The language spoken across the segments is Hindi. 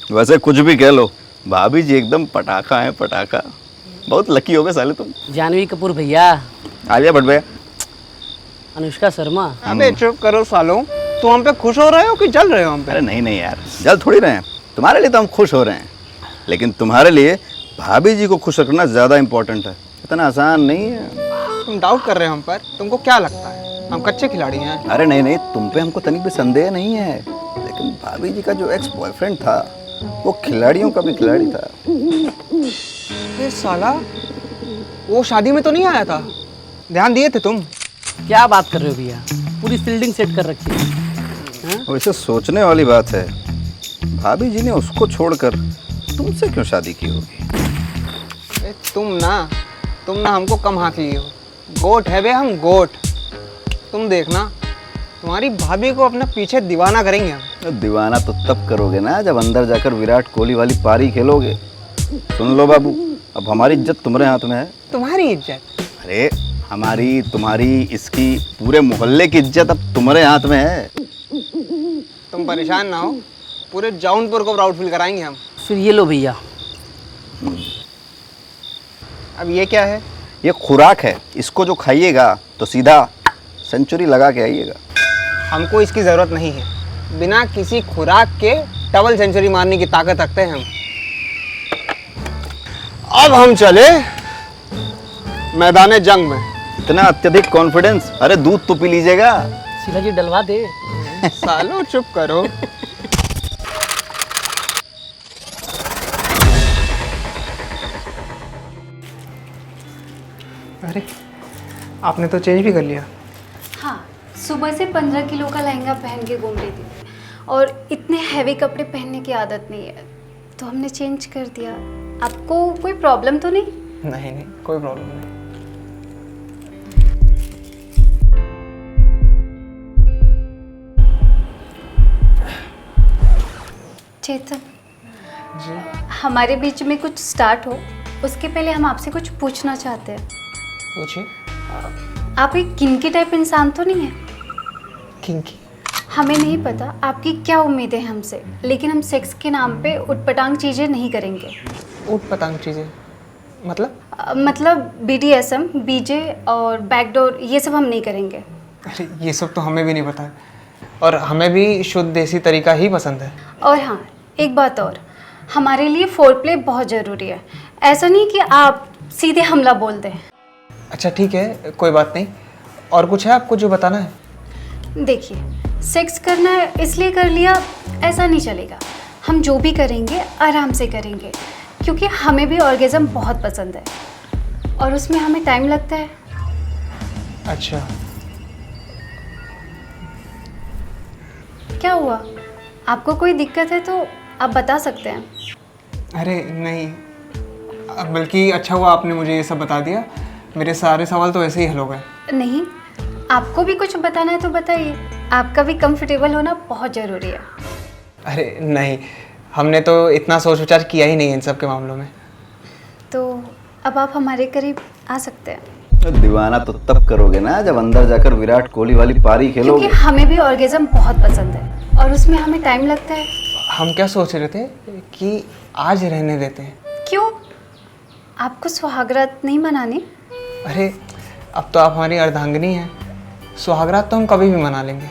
वैसे कुछ भी कह लो, भाभी जी एकदम पटाखा है, पटाखा। बहुत लकी हो गए साले तुम। जानवी कपूर भैया। आलिया भट्ट भैया। अनुष्का शर्मा। अबे चुप करो सालों, तुम हम पे खुश हो रहे हो कि जल रहे हो हम पे? अरे नहीं नहीं यार, जल थोड़ी रहे हैं। तुम्हारे लिए तो हम खुश हो रहे हैं, लेकिन तुम्हारे लिए भाभी जी को खुश रखना ज़्यादा इम्पोर्टेंट है। इतना आसान नहीं है। तुम डाउट कर रहे हो हम पर? तुमको क्या लगता है हम कच्चे खिलाड़ी हैं? अरे नहीं नहीं, तुम पे हमको तनिक भी संदेह नहीं है, लेकिन भाभी जी का जो एक्स बॉयफ्रेंड था वो खिलाड़ियों का भी खिलाड़ी था। ये साला वो शादी में तो नहीं आया था? ध्यान दिए थे तुम? क्या बात कर रहे हो भैया, पूरी फील्डिंग सेट कर रखी है। हाँ? वैसे सोचने वाली बात है, भाभी जी ने उसको छोड़कर तुमसे क्यों शादी की होगी? ए, तुम ना हमको कम हाँक लिए हो। गोट है बे हम, गोट। तुम देखना, तुम्हारी भाभी को अपना पीछे दीवाना करेंगे हम। दीवाना तो तब करोगे ना जब अंदर जाकर विराट कोहली वाली पारी खेलोगे। सुन लो बाबू, अब हमारी इज्जत तुम्हारे हाथ में है। तुम्हारी इज्जत? अरे हमारी, तुम्हारी, इसकी, पूरे मोहल्ले की इज्जत अब तुम्हारे हाथ में है। तुम परेशान ना हो, पूरे जौनपुर को प्राउड फील कराएंगे हम। फिर ये लो भैया। अब ये क्या है? ये खुराक है, इसको जो खाइएगा तो सीधा सेंचुरी लगा के आइएगा। हमको इसकी ज़रूरत नहीं है। बिना किसी खुराक के डबल सेंचुरी मारने की ताकत रखते हैं हम। अब हम चले मैदान जंग में। इतना अत्यधिक कॉन्फिडेंस? अरे दूध तो पी लीजिएगा। शीला जी डलवा दे। सालो चुप करो। अरे आपने तो चेंज भी कर लिया। हाँ, सुबह से 15 किलो का लहंगा पहन के घूम रही थी और इतने हैवी कपड़े पहनने की आदत नहीं है, तो हमने चेंज कर दिया। आपको कोई प्रॉब्लम तो नहीं? नहीं नहीं, कोई प्रॉब्लम नहीं। चेतन जी हमारे बीच में कुछ स्टार्ट हो उसके पहले हम आपसे कुछ पूछना चाहते हैं। पूछिए। आप एक किनकी टाइप इंसान तो नहीं है? किंकी? हमें नहीं पता आपकी क्या उम्मीदें हैं हमसे, लेकिन हम सेक्स के नाम पे उटपटांग चीज़ें नहीं करेंगे। ऊट पटांग चीज़ें मतलब? मतलब BDSM, BJ और बैकडोर, ये सब हम नहीं करेंगे। अरे ये सब तो हमें भी नहीं पता है, और हमें भी शुद्ध देसी तरीका ही पसंद है। और हाँ, एक बात और, हमारे लिए फोरप्ले बहुत ज़रूरी है। ऐसा नहीं कि आप सीधे हमला बोल दें। अच्छा ठीक है, कोई बात नहीं। और कुछ है आपको जो बताना है? देखिए, सेक्स करना है इसलिए कर लिया, ऐसा नहीं चलेगा। हम जो भी करेंगे आराम से करेंगे, क्योंकि हमें भी ऑर्गेज़म बहुत पसंद है और उसमें हमें टाइम लगता है। अच्छा, क्या हुआ? आपको कोई दिक्कत है तो आप बता सकते हैं। अरे नहीं, बल्कि अच्छा हुआ आपने मुझे ये सब बता दिया। मेरे सारे सवाल तो ऐसे ही हल हो गए। नहीं, आपको भी कुछ बताना है तो बताइए। आपका भी कंफर्टेबल होना बहुत ज़रूरी है। अरे नहीं, हमने तो इतना सोच विचार किया ही नहीं इन सब के मामलों में। तो अब आप हमारे करीब आ सकते हैं। दीवाना तो तब करोगे ना जब अंदर जाकर विराट कोहली वाली पारी खेलोगे। क्योंकि हमें भी ऑर्गेज़म बहुत पसंद है और उसमें हमें टाइम लगता है। हम क्या सोच रहे थे कि आज रहने देते हैं। क्यों? आपको सुहागरात नहीं मनानी? अरे अब तो आप हमारी अर्धांगिनी हैं, सुहागरात तो हम कभी भी मना लेंगे,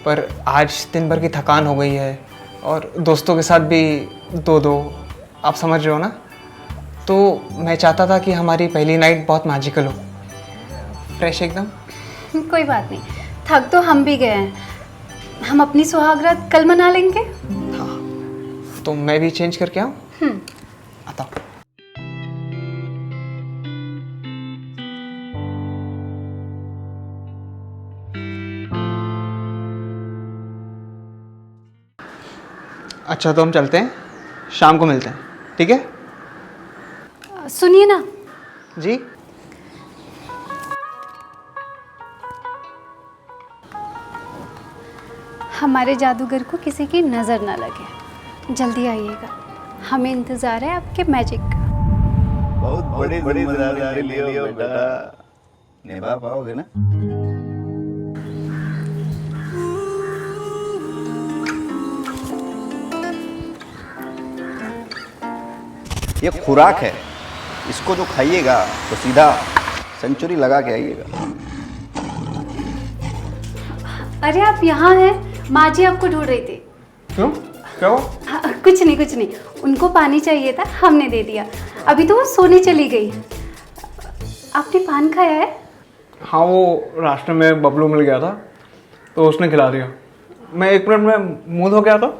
पर आज दिन भर की थकान हो गई है और दोस्तों के साथ भी दो आप समझ रहे हो ना। तो मैं चाहता था कि हमारी पहली नाइट बहुत मैजिकल हो, फ्रेश एकदम। कोई बात नहीं, थक तो हम भी गए हैं। हम अपनी सुहागरात कल मना लेंगे। हाँ, तो मैं भी चेंज करके आऊँ? आता हूँ। अच्छा तो हम चलते हैं, शाम को मिलते हैं, ठीक है? सुनिए ना, जी? हमारे जादूगर को किसी की नज़र ना लगे। जल्दी आइएगा, हमें इंतज़ार है आपके मैजिक का। बहुत बड़ी जिम्मेदारी लिए हो बेटा, निभा पाओगे ना? ये खुराक है, इसको जो खाइएगा तो सीधा सेंचुरी लगा के आइएगा। अरे आप यहाँ हैं, माँ जी आपको ढूंढ रही थी। क्यों, क्या हुआ? हाँ, कुछ नहीं, उनको पानी चाहिए था, हमने दे दिया। अभी तो वो सोने चली गई। आपने पान खाया है? हाँ, वो रास्ते में बबलू मिल गया था तो उसने खिला दिया। मैं 1 मिनट में मुंह धो के आता।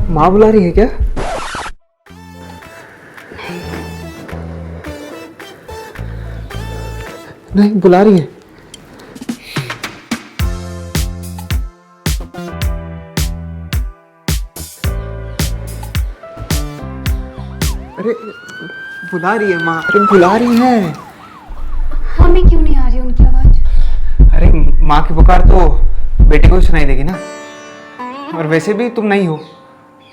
माँ बुला रही है क्या? नहीं, बुला रही है। अरे बुला रही है माँ, अरे बुला रही है। हमें क्यों नहीं आ रही उनकी आवाज? अरे माँ की पुकार तो बेटे को सुनाई देगी ना, और वैसे भी तुम नहीं हो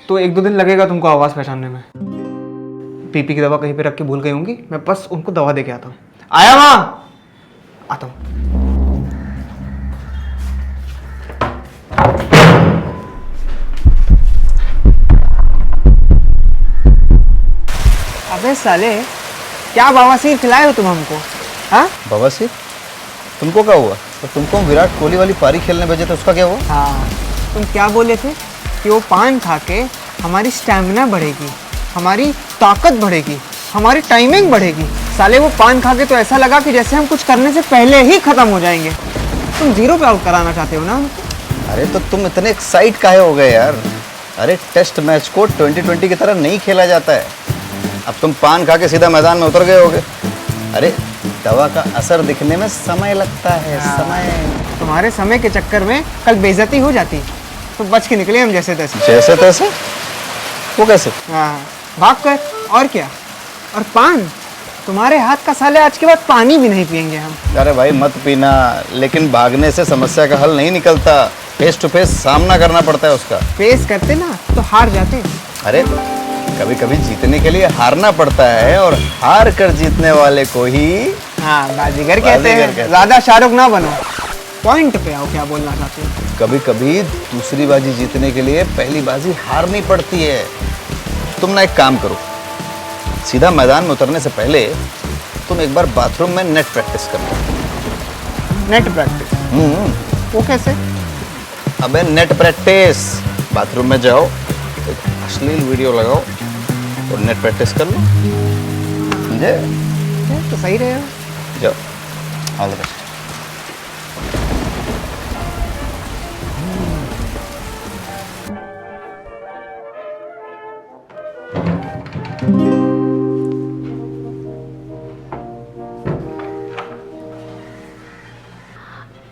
तो 1-2 दिन लगेगा तुमको आवाज़ पहचानने में। पीपी की दवा कहीं पे रख के भूल गई होंगी, मैं बस उनको दवा दे के आता हूँ। आया माँ, आता हूँ। अबे साले, क्या बवासीर खिलाए हो तुम हमको? हाँ बवासीर? तुमको क्या हुआ? तो तुमको विराट कोहली वाली पारी खेलने भेजे थे, उसका क्या हुआ? हाँ, तुम क्या बोले थे कि वो पान खा के हमारी स्टैमिना बढ़ेगी, हमारी ताकत बढ़ेगी, हमारी टाइमिंग बढ़ेगी। साले वो पान खा के तो ऐसा लगा कि जैसे हम कुछ करने से पहले ही खत्म हो जाएंगे। तुम 0 पे आउट कराना चाहते हो ना हमको? अरे तो तुम इतने एक्साइट काहे हो गए यार? अरे टेस्ट मैच को 2020 की तरह नहीं खेला जाता है। अब तुम पान खा के सीधा मैदान में उतर गए होगे। अरे दवा का असर दिखने में समय लगता है, समय। तुम्हारे समय के चक्कर में कल बेइज्जती हो जाती, तो बच के निकले हम जैसे तैसे। जैसे तैसे? वो कैसे? हाँ, भाग कर, और क्या। और पान, तुम्हारे हाथ का साले आज के बाद पानी भी नहीं पियेंगे हम। अरे भाई मत पीना, लेकिन भागने से समस्या का हल नहीं निकलता। फेस टू फेस सामना करना पड़ता है उसका। फेस करते ना तो हार जाते। अरे कभी कभी जीतने के लिए हारना पड़ता है, और हार कर जीतने वाले को ही हाँ, बाजीगर कहते हैं। ज्यादा शाहरुख ना बनो, पॉइंट पे आओ। क्या बोलना चाहते हो? कभी कभी दूसरी बाजी जीतने के लिए पहली बाजी हारनी पड़ती है। तुम ना एक काम करो, सीधा मैदान में उतरने से पहले तुम एक बार बाथरूम में नेट प्रैक्टिस कर लो। Net practice? वो कैसे? अबे नेट प्रैक्टिस, बाथरूम में जाओ, एक अश्लील वीडियो लगाओ और नेट प्रैक्टिस कर लो, समझे? तो सही रहेगा। जाओ, ऑल द बेस्ट।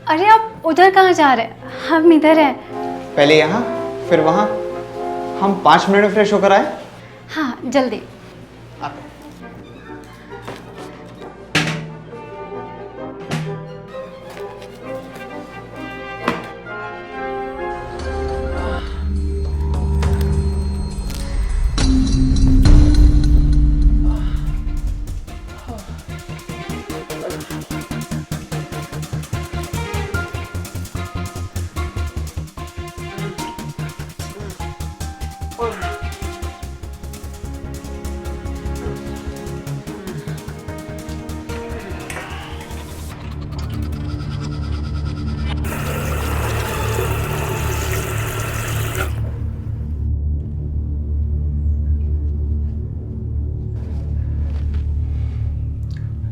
अरे आप उधर कहाँ जा रहे हैं? हम इधर हैं। पहले यहाँ फिर वहाँ, हम 5 मिनट में फ्रेश होकर आए। हाँ, जल्दी। आते।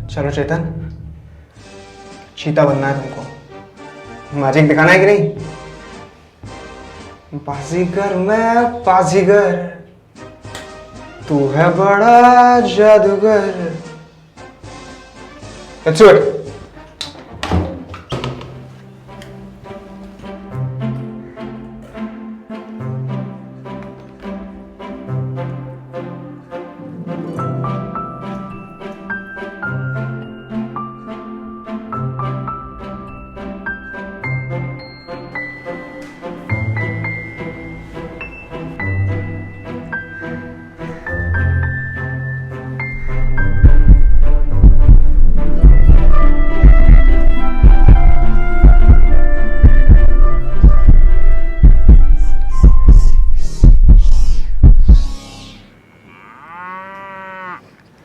चलो चेतन, चीता बनना है तुमको, मैजिक दिखाना है कि नहीं? बाजीगर मैं बाजीगर, तू है बड़ा जादूगर। Let's do it.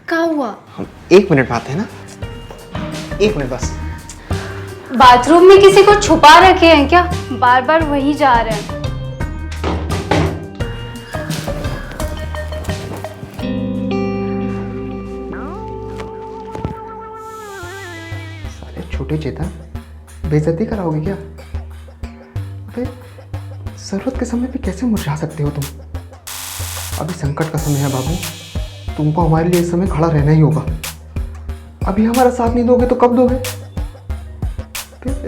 क्या हुआ? हम 1 मिनट बात है ना, 1 मिनट बस। बाथरूम में किसी को छुपा रखे हैं क्या? बार बार वहीं जा रहे हैं। साले छोटे चेतन, बेइज्जती कराओगे क्या? अबे जरूरत के समय पे कैसे मुरझा सकते हो तुम? अभी संकट का समय है बाबू, तुमको हमारे लिए इस समय खड़ा रहना ही होगा। अभी हमारा साथ नहीं दोगे तो कब दोगे?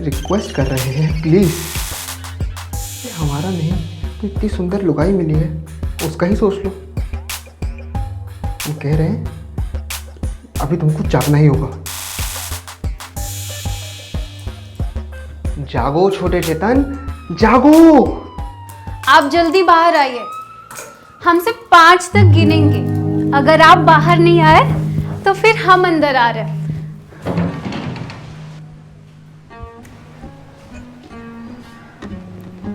रिक्वेस्ट कर रहे हैं प्लीज, ये हमारा नहीं तो इतनी सुंदर लुगाई मिली है उसका ही सोच लो। हम कह रहे हैं अभी तुमको जागना ही होगा। जागो छोटे चेतन, जागो। आप जल्दी बाहर आइए, हम सिर्फ 5 तक गिनेंगे। अगर आप बाहर नहीं आए तो फिर हम अंदर आ रहे हैं।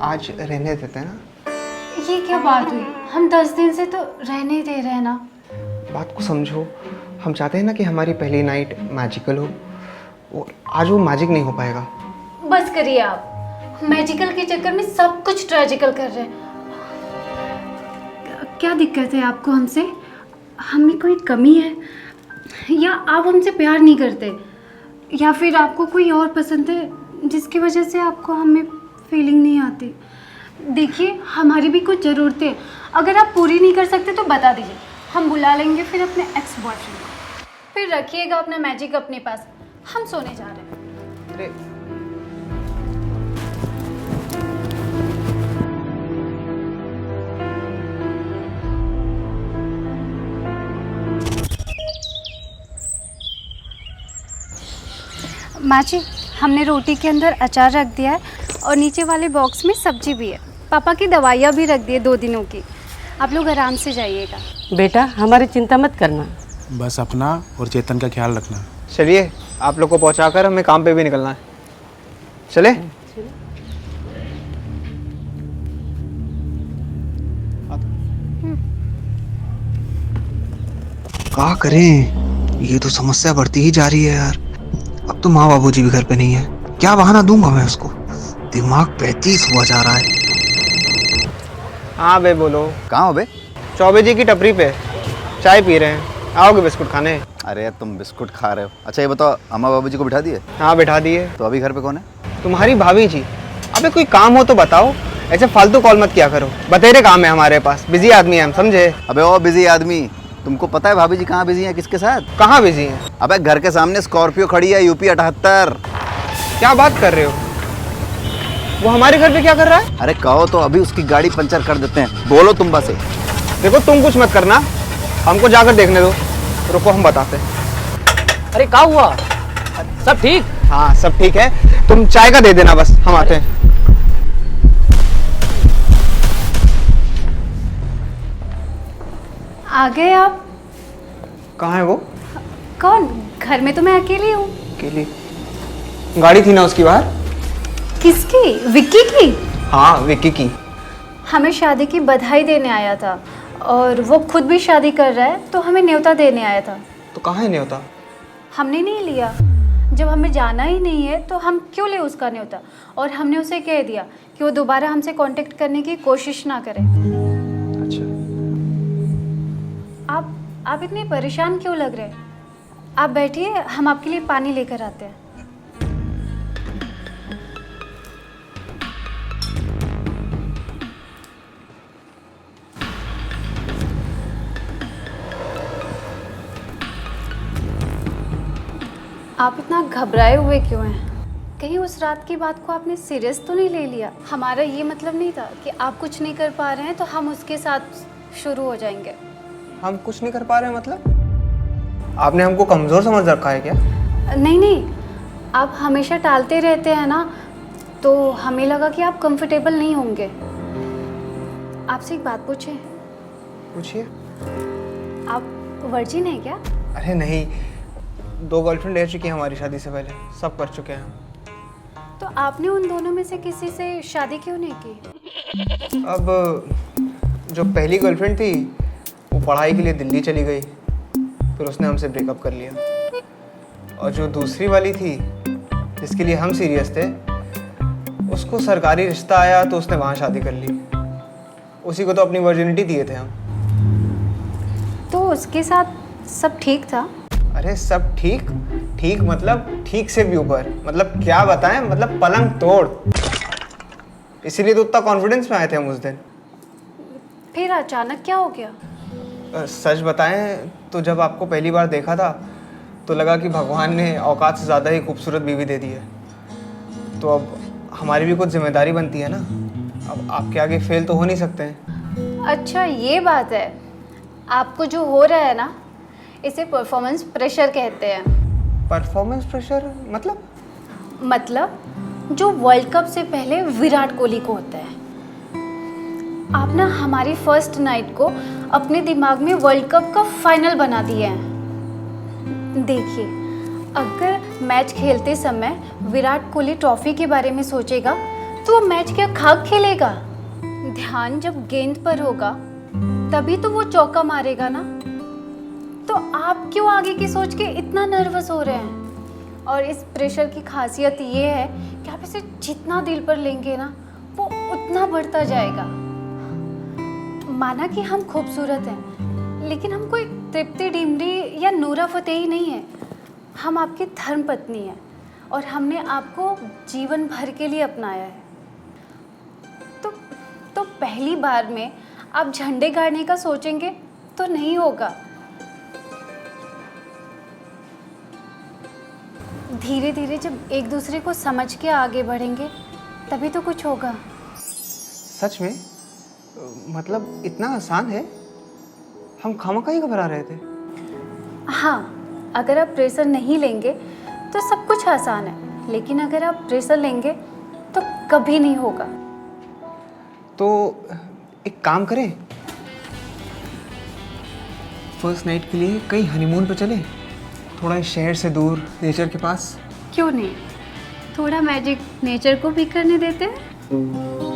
आज रहने देते हैं ना। ये क्या बात हुई? हम 10 दिन से तो रहने दे रहे हैं ना। बात को समझो, हम चाहते हैं ना कि हमारी पहली नाइट मैजिकल हो, और आज वो मैजिक नहीं हो पाएगा। बस करिए आप, मैजिकल के चक्कर में सब कुछ ट्रेजिकल कर रहे हैं। क्या दिक्कत है आपको हमसे? हमें कोई कमी है या आप हमसे प्यार नहीं करते, या फिर आपको कोई और पसंद है जिसकी वजह से आपको हमें फीलिंग नहीं आती? देखिए, हमारी भी कुछ ज़रूरतें हैं, अगर आप पूरी नहीं कर सकते तो बता दीजिए, हम बुला लेंगे फिर अपने एक्स बॉयफ्रेंड को। फिर रखिएगा अपना मैजिक अपने पास, हम सोने जा रहे हैं। अरे माँ जी, हमने रोटी के अंदर अचार रख दिया है और नीचे वाले बॉक्स में सब्जी भी है। पापा की दवाइयाँ भी रख दी है 2 दिनों की। आप लोग आराम से जाइएगा। बेटा, हमारी चिंता मत करना। बस अपना और चेतन का ख्याल रखना। चलिए, आप लोग को पहुंचाकर हमें काम पे भी निकलना है। चले? क्या करें, ये तो समस्या बढ़ती ही जा रही है यार। अब तो माँ बाबूजी भी घर पे नहीं है, क्या बहाना दूंगा मैं उसको? दिमाग 35 हुआ जा रहा है। हाँ बे बोलो। कहाँ हो बे? चौबे जी की टपरी पे चाय पी रहे हैं, आओगे बिस्कुट खाने? अरे तुम बिस्कुट खा रहे हो। अच्छा ये बताओ, अम्मा बाबूजी को बिठा दिए? हाँ बिठा दिए। तो अभी घर पे कौन है? तुम्हारी भाभी जी। अबे कोई काम हो तो बताओ, ऐसे फालतू कॉल मत किया करो। बतेरे काम है हमारे पास, बिजी आदमी है हम, समझे? अबे ओ बिजी आदमी, तुमको पता है भाभी जी कहाँ बिजी हैं, किसके साथ? कहाँ बिजी हैं? अबे घर के सामने स्कॉर्पियो खड़ी है, यूपी 78। क्या बात कर रहे हो? वो हमारे घर पे क्या कर रहा है? अरे कहो तो अभी उसकी गाड़ी पंचर कर देते हैं। बोलो तुम बस। देखो तुम कुछ मत करना, हमको जाकर देखने दो। रुको हम बताते हैं। अरे क्या हुआ? सब ठीक? हाँ सब ठीक है, तुम चाय का दे देना बस, हम आते हैं। आ गए आप? कहाँ है वो? कौन? घर में तो मैं अकेली हूँ। अकेली? गाड़ी थी ना उसकी बाहर? किसकी? विक्की की? हाँ विक्की की। हमें शादी की बधाई देने आया था और वो खुद भी शादी कर रहा है, तो हमें न्योता देने आया था। तो कहाँ है न्योता? हमने नहीं लिया। जब हमें जाना ही नहीं है तो हम क्यों ले उसका न्योता? और हमने उसे कह दिया कि वो दोबारा हमसे कांटेक्ट करने की कोशिश ना करे। अच्छा। आप इतने परेशान क्यों लग रहे हैं? आप बैठिए, हम आपके लिए पानी लेकर आते हैं। आप इतना घबराए हुए क्यों हैं? कहीं उस रात की बात को आपने सीरियस तो नहीं ले लिया? हमारा ये मतलब नहीं था कि आप कुछ नहीं कर पा रहे हैं तो हम उसके साथ शुरू हो जाएंगे। हम कुछ नहीं कर पा रहे हैं मतलब? आपने हमको कमज़ोर समझ रखा है क्या? नहीं नहीं, आप हमेशा टालते रहते हैं ना, तो हमें लगा कि आप कंफर्टेबल नहीं होंगे। आपसे एक बात पूछें? पूछिए। आप वर्जिन हैं क्या? अरे नहीं, 2 गर्लफ्रेंड रह चुकी हैं हमारी शादी से पहले, सब कर चुके हैं। तो आपने उन दोनों में से किसी से शादी क्यों नहीं की? अब जो पहली गर्लफ्रेंड थी वो पढ़ाई के लिए दिल्ली चली गई, फिर उसने हमसे ब्रेकअप कर लिया। और जो दूसरी वाली थी जिसके लिए हम सीरियस थे, उसको सरकारी रिश्ता आया तो उसने वहाँ शादी कर ली। उसी को तो अपनी वर्जिनिटी दिए थे हम। तो उसके साथ सब ठीक था? अरे सब ठीक ठीक मतलब ठीक से भी ऊपर, मतलब क्या बताएं, मतलब पलंग तोड़। इसीलिए तो उतना कॉन्फिडेंस में आए थे हम उस दिन। फिर अचानक क्या हो गया? सच बताएं तो जब आपको पहली बार देखा था तो लगा कि भगवान ने औकात से ज़्यादा ही खूबसूरत बीवी दे दी है। तो अब हमारी भी कुछ जिम्मेदारी बनती है ना, अब आपके आगे फेल तो हो नहीं सकते हैं। अच्छा ये बात है। आपको जो हो रहा है ना, इसे परफॉर्मेंस प्रेशर कहते हैं। परफॉर्मेंस प्रेशर मतलब? मतलब जो वर्ल्ड कप से पहले विराट कोहली को होता है। आप ना हमारी फर्स्ट नाइट को अपने दिमाग में वर्ल्ड कप का फाइनल बना दिए हैं। देखिए, अगर मैच खेलते समय विराट कोहली ट्रॉफी के बारे में सोचेगा तो वो मैच क्या खाक खेलेगा? ध्यान जब गेंद पर होगा तभी तो वो चौका मारेगा ना। तो आप क्यों आगे की सोच के इतना नर्वस हो रहे हैं? और इस प्रेशर की खासियत ये है कि आप इसे जितना दिल पर लेंगे ना, वो उतना बढ़ता जाएगा। माना कि हम खूबसूरत हैं, लेकिन हम कोई तृप्ति डिमरी या नूरा फतेही नहीं है। हम आपकी धर्म पत्नी हैं और हमने आपको जीवन भर के लिए अपनाया है। तो पहली बार में आप झंडे गाड़ने का सोचेंगे तो नहीं होगा। धीरे धीरे जब एक दूसरे को समझ के आगे बढ़ेंगे तभी तो कुछ होगा। सच में? मतलब इतना आसान है? हम खामखा ही घबरा रहे थे। हाँ, अगर आप प्रेशर नहीं लेंगे तो सब कुछ आसान है, लेकिन अगर आप प्रेशर लेंगे तो कभी नहीं होगा। तो एक काम करें, फर्स्ट नाइट के लिए कहीं हनीमून पे चले, थोड़ा इस शहर से दूर, नेचर के पास। क्यों नहीं? थोड़ा मैजिक नेचर को भी करने देते हैं।